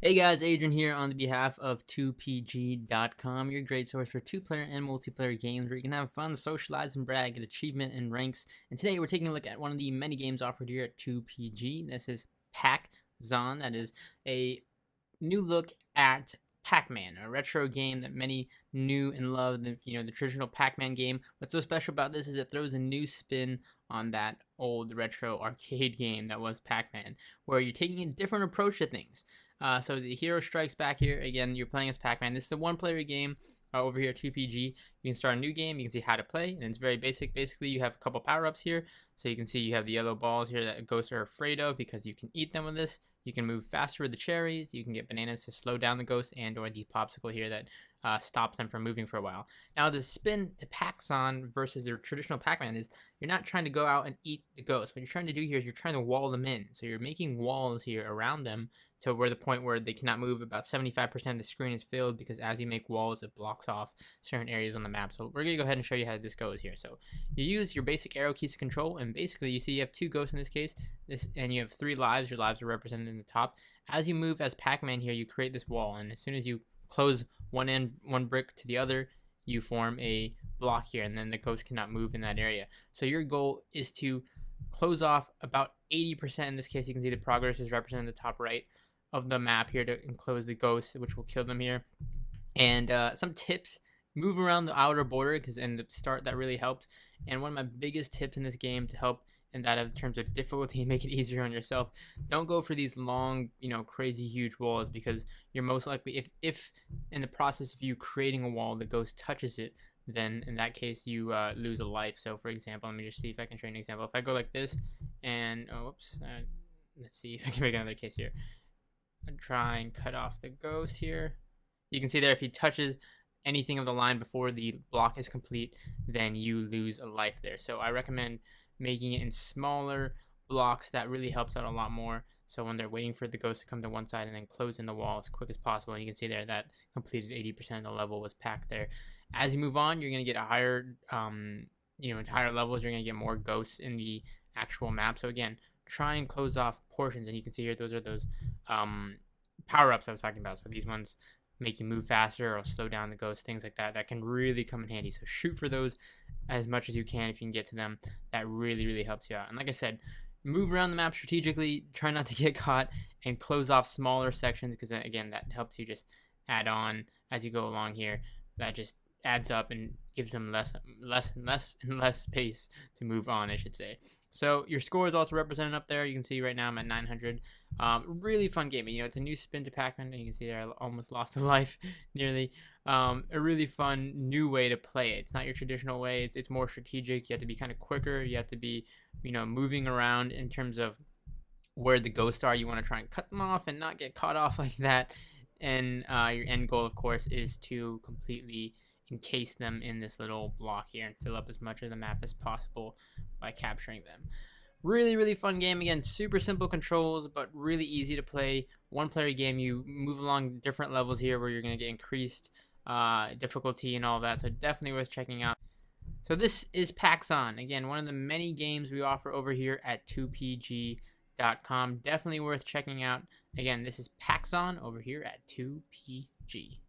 Hey guys, Adrian here on the behalf of 2pg.com, your great source for two-player and multiplayer games where you can have fun, socialize, and brag, get achievement and ranks. And today we're taking a look at one of the many games offered here at 2pg. This is Pacxon. That is a new look at Pac-Man, a retro game that many knew and loved. The traditional Pac-Man game. What's so special about this is it throws a new spin on that old retro arcade game that was Pac-Man, where you're taking a different approach to things. So the hero strikes back here. Again, you're playing as Pac-Man. This is a one-player game over here at 2PG. You can start a new game. You can see how to play, and it's very basic. Basically, you have a couple power-ups here. So you can see you have the yellow balls here that ghosts are afraid of because you can eat them with this. You can move faster with the cherries. You can get bananas to slow down the ghost, and or the popsicle here that stops them from moving for a while. Now, the spin to Pacxon versus the traditional Pac-Man is you're not trying to go out and eat the ghost. What you're trying to do here is you're trying to wall them in. So you're making walls here around them to where the point where they cannot move. About 75% of the screen is filled because as you make walls, it blocks off certain areas on the map. So we're going to go ahead and show you how this goes here. So you use your basic arrow keys to control, and basically you see you have two ghosts in this case, and you have 3 lives. Your lives are represented in the top. As you move as Pac-Man here, you create this wall, and as soon as you close one brick to the other, you form a block here, and then the ghost cannot move in that area. So your goal is to close off about 80%. In this case, you can see the progress is represented in the top right of the map here to enclose the ghosts, which will kill them here. And some tips: move around the outer border, because in the start that really helped. And one of my biggest tips in this game to help in that in terms of difficulty and make it easier on yourself, don't go for these long, crazy huge walls, because you're most likely, if in the process of you creating a wall the ghost touches it, then in that case you lose a life. So for example, let me just see if I can show you an example. If I go like this and let's see if I can make another case here. And try and cut off the ghost here. You can see there, if he touches anything of the line before the block is complete, then you lose a life there. So I recommend making it in smaller blocks. That really helps out a lot more. So when they're waiting for the ghost to come to one side and then close in the wall as quick as possible, and you can see there that completed 80% of the level was packed there. As you move on, you're going to get a higher, higher levels. You're going to get more ghosts in the actual map. So again, try and close off portions, and you can see here those are those power-ups I was talking about. So these ones make you move faster or slow down the ghost, things like that. That can really come in handy. So shoot for those as much as you can if you can get to them. That really helps you out. And like I said, move around the map strategically. Try not to get caught, and close off smaller sections, because again, that helps you just add on as you go along here. That just adds up and gives them less space to move on, I should say. So your score is also represented up there. You can see right now I'm at 900. Really fun game. It's a new spin to Pac-Man, and you can see there I almost lost a life nearly. A really fun new way to play it. It's not your traditional way. It's more strategic. You have to be kind of quicker. You have to be, moving around in terms of where the ghosts are. You want to try and cut them off and not get caught off like that. And your end goal, of course, is to completely encase them in this little block here and fill up as much of the map as possible by capturing them. Really fun game. Again, super simple controls, but really easy to play. One player game. You move along different levels here where you're going to get increased difficulty and all that, so definitely worth checking out. So this is Pacxon. Again, one of the many games we offer over here at 2pg.com. Definitely worth checking out. Again, this is Pacxon over here at 2pg.